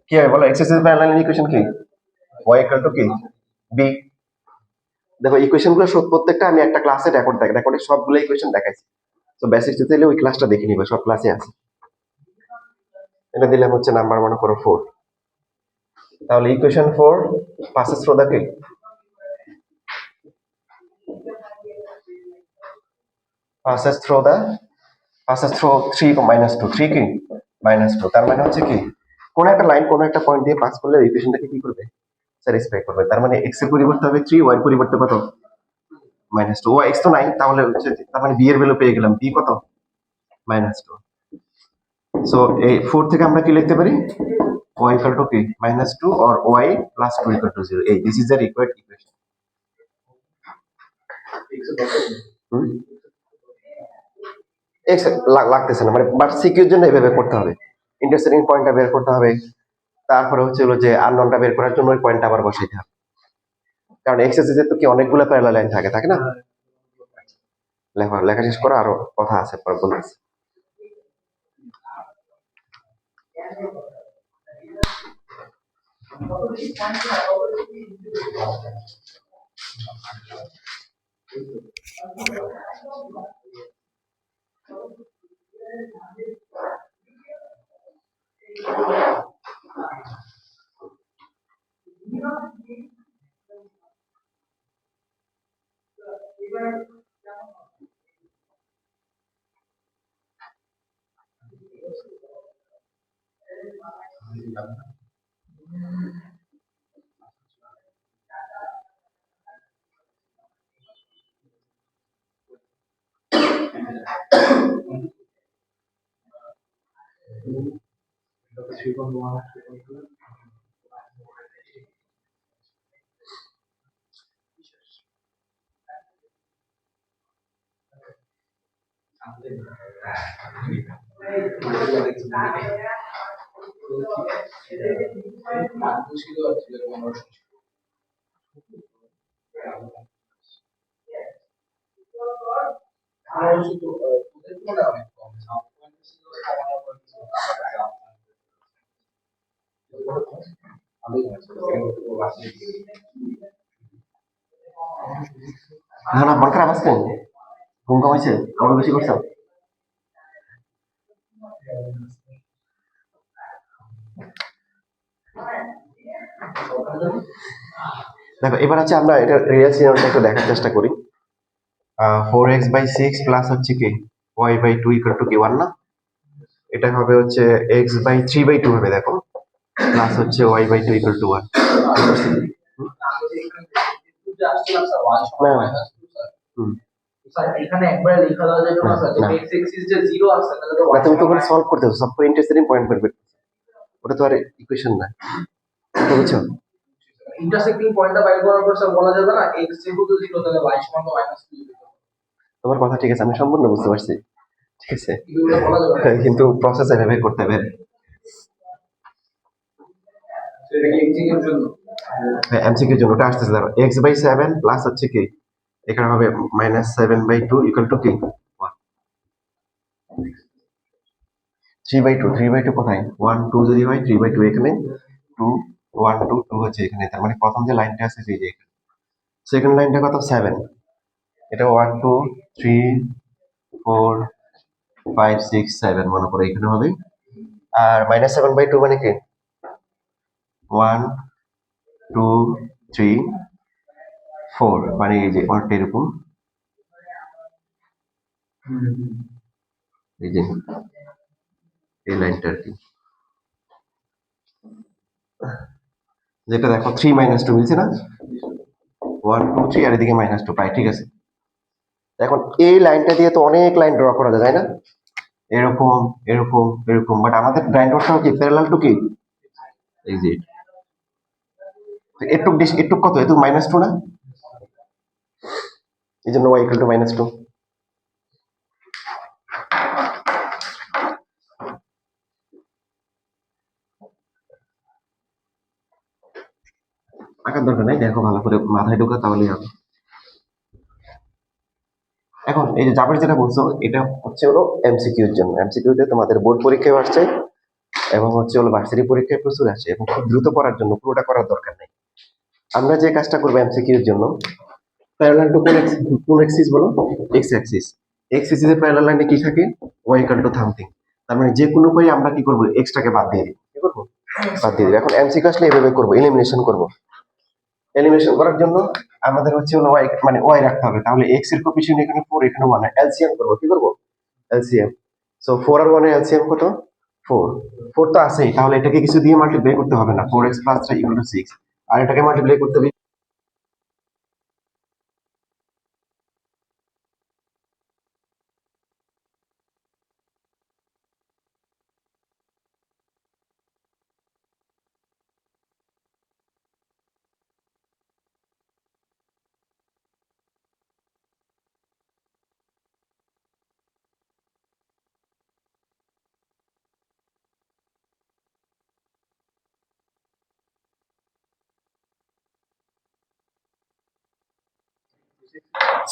কি হয় বলো, এক্স এক্সিস প্যারালাল ইকুয়েশন কি? y ইকুয়াল টু কি b। দেখো ইকুয়েশন গুলো প্রত্যেকটা আমি একটা ক্লাসে রেকর্ডে সবগুলো ইকুয়েশন দেখাইছি। তো বেসিক দিলে ওই ক্লাসটা দেখে নিবে, সব ক্লাসে আছে। এটা দিলাম হচ্ছে নাম্বার মনে করো 4। তাহলে ইকুয়েশন 4 পাসেস থ্রু দ্য কি passes through 3 minus 2, 3 কি minus 2, তার মানে হচ্ছে কি কোন একটা লাইন কোন একটা পয়েন্ট দিয়ে পাস করলে ইকুয়েশনটাকে কি করবে, স্যাটিসফাই করবে। তার মানে x এর পরিবর্তে হবে 3, y এর পরিবর্তে কত -2। y x তো নাই, তাহলে হচ্ছে তার মানে b এর ভ্যালু পেয়ে গেলাম, b কত -2। সো এই 4 থেকে আমরা কি লিখতে পারি, y equal to কি -2 or y plus 2 equal to 0। এই this is the required equation. X লাগতেছে না মানে, বাট সিকিউর জন্য এভাবে করতে হবে। ইন্টারসেক্টিং পয়েন্টটা বের করতে হবে, তারপরে হচ্ছে হলো যে আননোনটা বের করার জন্য ওই পয়েন্টটা আবার বসাইতে হবে, কারণ এক্স এক্সিসে তো কি অনেকগুলো প্যারালাল লাইন থাকে না। লেখা শেষ করা, আরো কথা আছে পরে বলতেছি। না মন খারাপ আসছে, ঘুম কমাইছে, আমার বেশি করছে। দেখো এবার হচ্ছে আমরা এটা রিয়েল সিনারিওটা একটু দেখার চেষ্টা করি। 4x/6 প্লাস হচ্ছে কি y/2 ইকুয়াল টু কি 1 না, এটা হবে হচ্ছে x/3/2 হবে। দেখো প্লাস হচ্ছে y/2 ইকুয়াল টু 1। এখানে একবারে লেখা দাও যে x এক্সিস যে 0 আছে তাহলে তুমি তো ওখানে সলভ করতেছো, সব ইন্টারসেক্টিং পয়েন্ট বের করতে, ওটা তো আর ইকুয়েশন না, বুঝছো? ইন্টারসেক্টিং পয়েন্টটা বাইর করার পর স্যার বলা যাবে না x যেহেতু 0 তাহলে y সমান তো -2। তোমার কথা ঠিক আছে, আমি সম্পূর্ণ বুঝতে পারছি, ঠিক আছে, কিন্তু প্রসেস এভাবে করতে হবে। সেটা কি এমসিকিউর জন্য? হ্যাঁ এমসিকিউর জন্য ওটা আসতেছে। ধরো x/7 প্লাস হচ্ছে কি এখানে হবে -7/2 ইকুয়াল টু কি 1। 3/2 কোথায়, 1 2 যদি হয় 3/2 এখানে, 2 1 2 2 হচ্ছে এখানে। তার মানে প্রথম যে লাইনটা আছে এই যে এখানে, সেকেন্ড লাইনটা কত 7, এটা 1 2 3 4 5 6 7 মনে করো এখানে হবে। আর -7/2 মানে কি 1 2 3 4, মানে এই যে অনেকটা এরকম, এই যে এই লাইনটা আর কি, যেটা দেখো 3 -2 মিলছে না, 1 2 3 আর এদিকে -2 পাই, ঠিক আছে। এখন এই লাইনটা দিয়ে তো অনেক লাইন ড্র করা যায়, তাই না, এরকম এরকম এরকম, বাট আমাদের লাইন ড্রটা কি প্যারালাল টু কি এই যে একটু কত, একটু -2 না, এই জন্য y ইকুয়াল টু -2। আঁকার দরকার নাই, দেখো ভালো করে মাথায় ঢোকা তাহলেই হবে। এখন এই যে জাবের যেটা বলছো এটা হচ্ছে হলো এমসিকিউর জন্য, এমসিকিউতে তোমাদের বোর্ড পরীক্ষায় আসছে এবং হচ্ছে হলো ভার্সিটি পরীক্ষায় প্রচুর আসে এবং খুব দ্রুত পড়ার জন্য পুরোটা করার দরকার নেই। আমরা যে কাজটা করবো এমসিকিউ এর জন্য, প্যারালাল টু কোন এক্সিস বলো? X axis. এক্স অ্যাক্সিসের প্যারালাল লাইনে কি থাকে? Y equal to something. তার মানে যে কোনো উপায়ে আমরা কি করবো? এক্সটাকে বাদ দিয়ে দিই। কি করবো? বাদ দিয়ে দিই। এখন এমসিকিউ আসলে এভাবে করবো, এলিমিনেশন করবো। এলিমিনেশন করার জন্য আমাদের হচ্ছে হলো ওয়াই, মানে ওয়াই রাখতে হবে। তাহলে এক্স এর কোএফিসিয়েন্ট এখানে 4, এখানে 1, এলসিএম করবো। কি করবো? এলসিএম। সো 4 আর 1 এর এলসিএম কত? 4। 4 তো আছেই, তাহলে এটাকে কিছু দিয়ে মাল্টিপ্লাই করতে হবে না। 4x + 3 = 6। আর এটাকে মাল্টিপ্লাই করতে হবে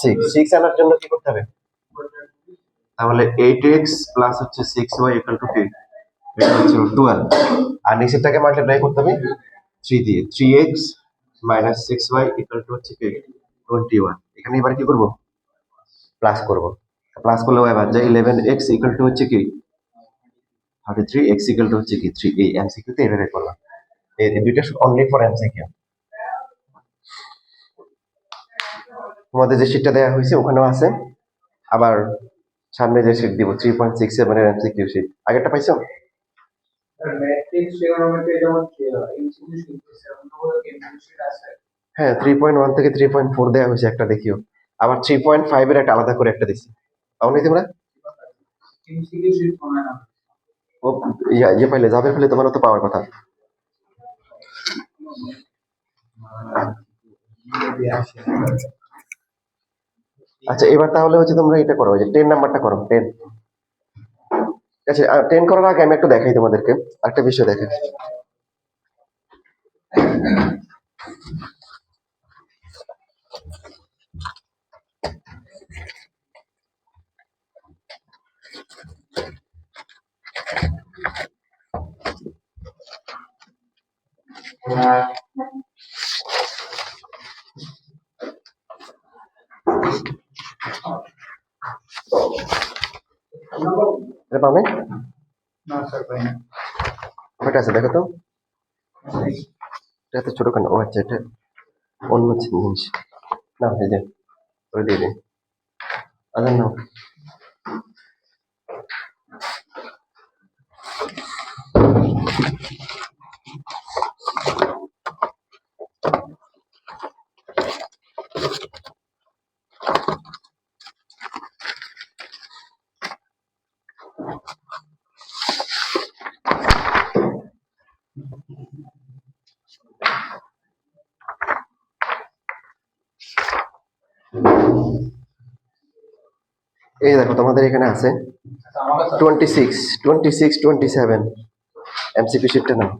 6। 6 আনার জন্য কি করতে হবে? তাহলে 8x প্লাস হচ্ছে 6y ইকুয়াল টু কি? এটা হচ্ছে 12। আর নিচেরটাকে মাল্টিপ্লাই করতে হবে 3 দিয়ে। 3x minus 6y equal to হচ্ছে কি? 21। এখানে এবার কি করব? প্লাস করব। প্লাস করলে এবার যে 11x ইকুয়াল টু হচ্ছে কি? 33, x ইকুয়াল টু হচ্ছে কি? 3। এই এমসিকিউ তে এভাবে করলাম। এই দুইটা অনলি ফর এমসিকিউ। তোমাদের যে শীটটা দেওয়া হয়েছে ওখানেও আছে, আবার সামনে যে শীট দিব 3.67 এর এমসিকিউ শীট, আগেরটা পাইছো? ম্যাট্রিক্স ট্রিগোনোমেট্রি যেমন এমসিকিউ শিখতেছে অন্যগুলো এমসিকিউ শিট আছে। হ্যাঁ, 3.1 থেকে 3.4 দেওয়া হয়েছে একটা, দেখিও। আবার 3.5 এর একটা আলাদা করে একটা দিছি। পাও নি তোমরা? এমসিকিউ শিট মনে না। ও ইয়ে পাইলে, যাবে ফেলে তোমারও তো পাওয়ার কথা। আচ্ছা, এবার তাহলে হচ্ছে তোমরা এটা করো, ওই যে 10 নাম্বারটা করো, 10। আচ্ছা, 10 করার আগে আমি একটু দেখাই তোমাদেরকে, একটা বিষয় দেখাই। এটা পাবে? না স্যার ভাই না। কয়টা আছে দেখো তো। এটা এত ছোট কেন? ও আচ্ছা, এটা অন্য জিনিস। না, এই যে করে দিয়ে দিন। আচ্ছা, নাও। এই দেখো তোমাদের এখানে আছে 26, 26, 27 এমসিকিউ শিটটা নাও।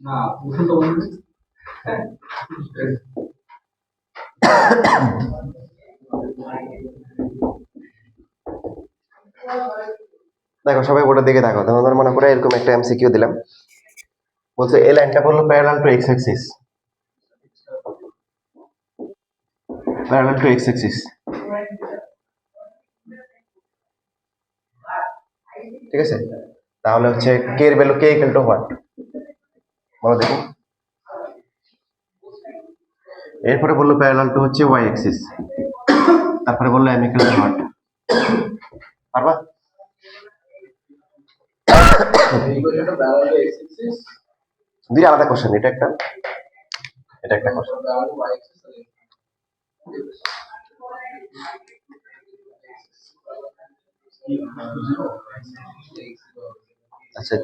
না তো দেখো সবাই ওটা দিকে দেখো, তোমাদের মনে করে এরকম একটা এমসিকিউ দিলাম, বলছে এই লাইনটা বললো parallel to x Axis. Parallel to x Axis, ঠিক আছে? তাহলে হচ্ছে কে এর value K equal to what বলো দেখি। এরপরে বললো প্যারালাল টু হচ্ছে ওয়াই অ্যাক্সিস, তারপরে বললো এম ইকুয়াল টু হোয়াট। পারবা? দুই আলাদা কোশ্চেন, এটা একটা, এটা একটা কোশ্চেন। আচ্ছা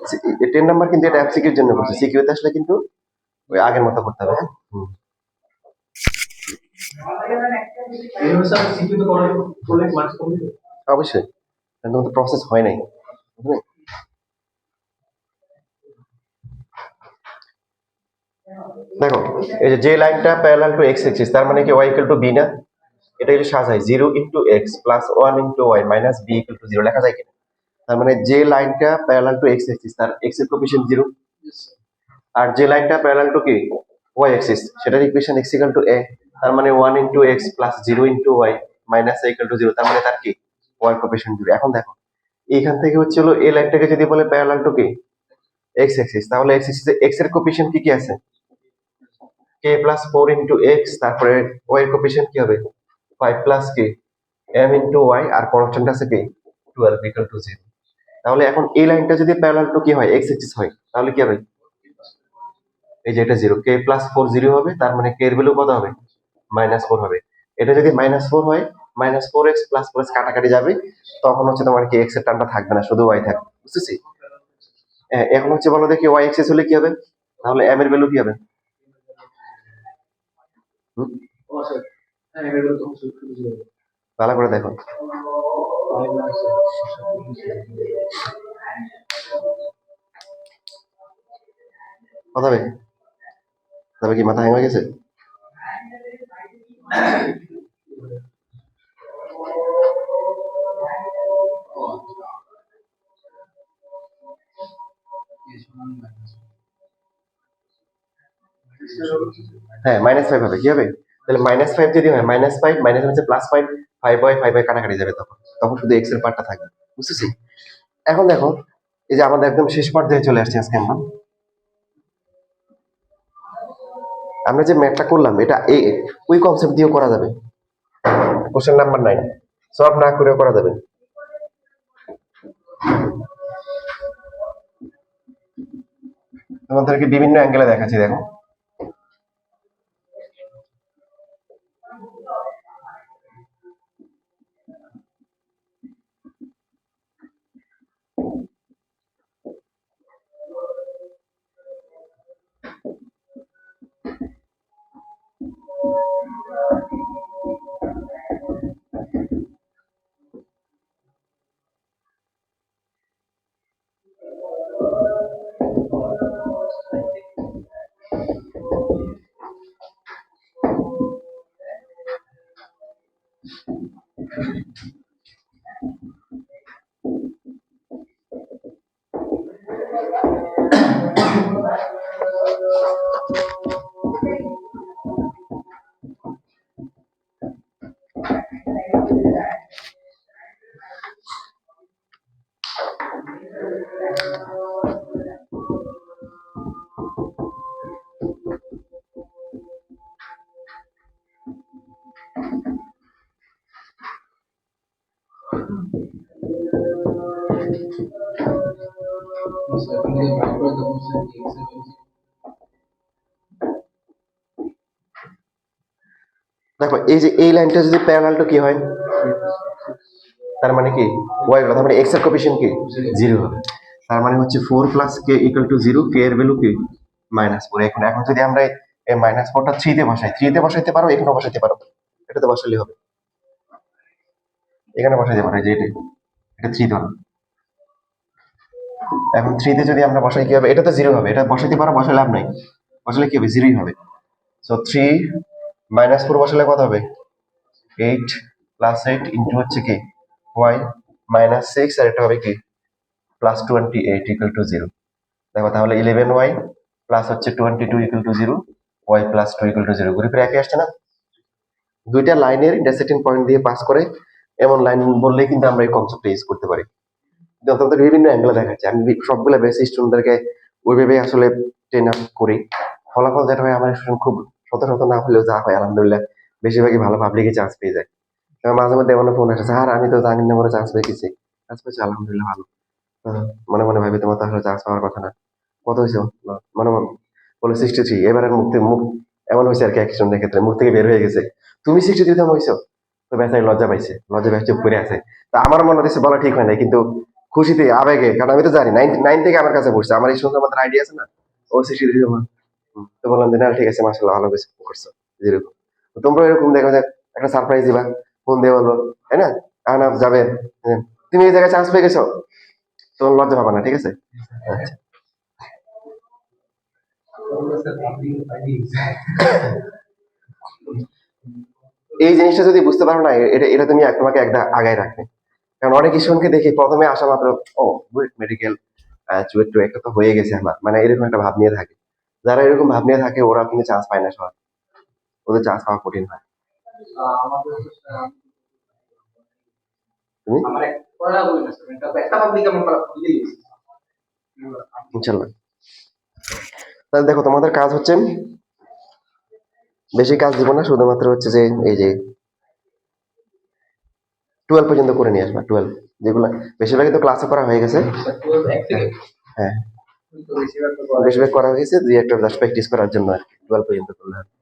10 নাম্বার কিন্তু এটা এমসিকিউর জন্য করছে, সিকিউতে আসলে কিন্তু ওই আগের মতো করতে হবে। হ্যাঁ অবশ্যই, কিন্তু প্রসেস হয় নাই, বুঝলে? দেখো এই যে লাইনটা প্যারালাল টু এক্স এক্সিস, তার মানে কি ওয়াই ইকুয়াল টু বি না? এটা যদি সাজাই 0 into x plus 1 into y minus b equal to 0 লেখা যায় কিনা? তার মানে যে লাইনটা প্যারালাল টু এক্স এক্সিস তার এক্স এর কোএফিসিয়েন্ট 0, আর যে লাইনটা প্যারালাল টু কি ওয়াই এক্সিস সেটার equation x equal to a, তার মানে 1 into x plus 0 into y minus a equal to 0, তার মানে তার কি ওয়াই কোএফিসিয়েন্ট 0। এখন দেখো এইখান থেকে হচ্ছে হলো এই লাইনটাকে যদি বলে প্যারালাল টু কি এক্স এক্সিস, তাহলে এক্স এক্সিসে এক্স এর কোএফিসিয়েন্ট কি কি আছে? কে প্লাস 4 ইন্টু এক্স, তারপরে ওয়াই এর কোএফিসিয়েন্ট কি হবে 5 প্লাস কি এম ইন্টু ওয়াই, আর কনস্ট্যান্ট আছে কি 12 ইকুয়াল টু 0। তাহলে এখন এই লাইনটা যদি প্যারালাল টু কি হয় এক্স এক্সিস হয়, তাহলে কি হবে? এই যে এটা 0, কে প্লাস 4 0 হবে, তার মানে কে এর ভ্যালু কত হবে -4 হবে। এটা যদি -4 হয় -4x প্লাস প্লাস কাটাকাটি যাবে, তখন হচ্ছে তোমার কি এক্স এর টার্মটা থাকবে না, শুধু ওয়াই থাকবে, বুঝতেছি? এখন হচ্ছে বলো দেখি ওয়াই এক্সিস হলে কি হবে, তাহলে এম এর ভ্যালু কি হবে? হুম? ভালো করে দেখো, কত হবে? তবে কি মাথা হ্যাং হয়ে গেছে? হ্যাঁ -5 হবে, কি হবে তাহলে? -5 যদি হয় -5 মাইনাস হচ্ছে +5, 5 কাটাকাটি যাবে, তখন তখন শুধু এক্স এর পার্টটা থাকবে, বুঝতেছি? এখন দেখো এই যে আমাদের একদম শেষ পর্যায়ে চলে আসছে আজকে আমরা। আমরা যে ম্যাথটা করলাম এটা এই ওই কনসেপ্ট দিয়েও করা যাবে, কোশ্চেন নাম্বার 9 সলভ না করেও করা যাবে। তোমাদেরকে বিভিন্ন অ্যাঙ্গেলে দেখাচ্ছি, দেখো দেখো এই যে এই লাইনটা যদি প্যারালাল টু কি হয়, তার মানে কি ওয়াই, তার মানে এক্স এর কোএফিসিয়েন্ট কি 0 হবে, তার মানে হচ্ছে 4 প্লাস কে ইকুয়াল টু 0, কে এর ভ্যালু কি -4। এখন এখন যদি আমরা এই -4টা 3 তে বসাই, 3 তে বসাইতে পারো, এখানে বসাইতে পারো, এটাতে বসালে হবে, এখানে বসাইতে পারো, এই যে এটা 3 ধরো। এখন 3 তে যদি আমরা বসাই কি হবে, এটা তো 0 হবে, এটা বসাইতে পারো, বসালে লাভ নাই, বসালে কি হবে 0ই হবে। সো 3 -4 বসালে কত হবে 8 প্লাস 8 ইন্টু হচ্ছে কি ওয়াই -6, আর এটা হবে কি +28 ইকুয়াল টু 0। দেখো তাহলে 11y প্লাস হচ্ছে 22 equal to 0, y plus 2 equal to 0, ঘুরে ফিরে একই আসছে না? দুইটা লাইনের ইন্টারসেক্টিং পয়েন্ট দিয়ে পাস করে এমন লাইন বললেই কিন্তু আমরা এই কনসেপ্টটা ইউজ করতে পারি। তোমাদের বিভিন্ন অ্যাঙ্গেলে দেখাচ্ছে, আমি সবগুলো বেসি স্টুডেন্টদেরকে ওইভাবে আসলে ট্রেন আপ করি। ফলাফল যেটা হয় আমার স্টুডেন্ট খুব শত শত না হলেও যা হয় আলহামদুলিল্লাহ বেশিরভাগই ভালো পাবলিকে চান্স পেয়ে যায়। মাঝে মধ্যে এমন ফোন আসে, স্যার আমি তো জাহাঙ্গীর নম্বরে চান্স পেয়ে গেছি, চান্স পেয়েছি আলহামদুলিল্লাহ ভালো। মনে মনে ভাবি তোমার তো আসলে চান্স পাওয়ার কথা না, কত হয়েছে মনে মনে বলে 63, এবারে মুখ থেকে মুখ এমন হয়েছে আর কি, এক স্টুডেন্টের ক্ষেত্রে মুখ থেকে বের হয়ে গেছে তুমি 63 হয়েছো, তো বেচারি লজ্জা পাইছে, লজ্জা পেয়ে চুপ করে আছে। তা আমার মনে হচ্ছে বলা ঠিক হয় না, কিন্তু খুশিতে আবেগে, কারণ আমি তো জানি নাইন নাইন থেকে আমার কাছে পড়ছে, আমার এই সুন্দর মাত্র আইডিয়া আছে না, ও শিশির দিদি আমার। তো বললাম যে না ঠিক আছে, মাসাল্লাহ ভালো কিছু করছো, যেরকম। তো তোমরা এরকম দেখো যে একটা সারপ্রাইজ দিবা, ফোন দিয়ে বলবো, তাই না? আহনাফ যাবে, হ্যাঁ, তুমি এই জায়গায় চান্স পেয়ে গেছো, তোমার লজ্জা পাবা না, ঠিক আছে? আচ্ছা। তাহলে স্যার আপনি পাইনি এই জিনিসটা যদি বুঝতে পারো না, এটা এটা তুমি তোমাকে একটা আগায় রাখবে। কারণ অনেক স্টুডেন্টকে দেখি প্রথমে আসা মাত্র, ও বুয়েট মেডিকেল, চুয়েট টু একটা তো হয়ে গেছে আমার, মানে এরকম একটা ভাব নিয়ে থাকে। যারা এরকম ভাব নিয়ে থাকে ওরা কিন্তু চান্স পায় না সহজ, ওদের চান্স পাওয়া কঠিন হয়। আমাদের তো স্যার তুমি আমার এক পড়া বই না স্যার, এটা একটা পাবলিক আমার পড়া ভুলে গেছি। ইনশাল্লাহ। তাহলে দেখো তোমাদের কাজ হচ্ছে, বেশি কাজ দিব না, শুধুমাত্র হচ্ছে যে এই যে 12 পর্যন্ত করে নিয়ে আসবা, 12 যেগুলো বেশিরভাগই তো ক্লাসে করা হয়ে গেছে। এক থেকে হ্যাঁ, তো বেশিরভাগ তো পড়া বেশিরভাগ করা হয়েছে, দুই একটা জাস্ট প্র্যাকটিস করার জন্য আর কি, 12 পর্যন্ত করলে হবে।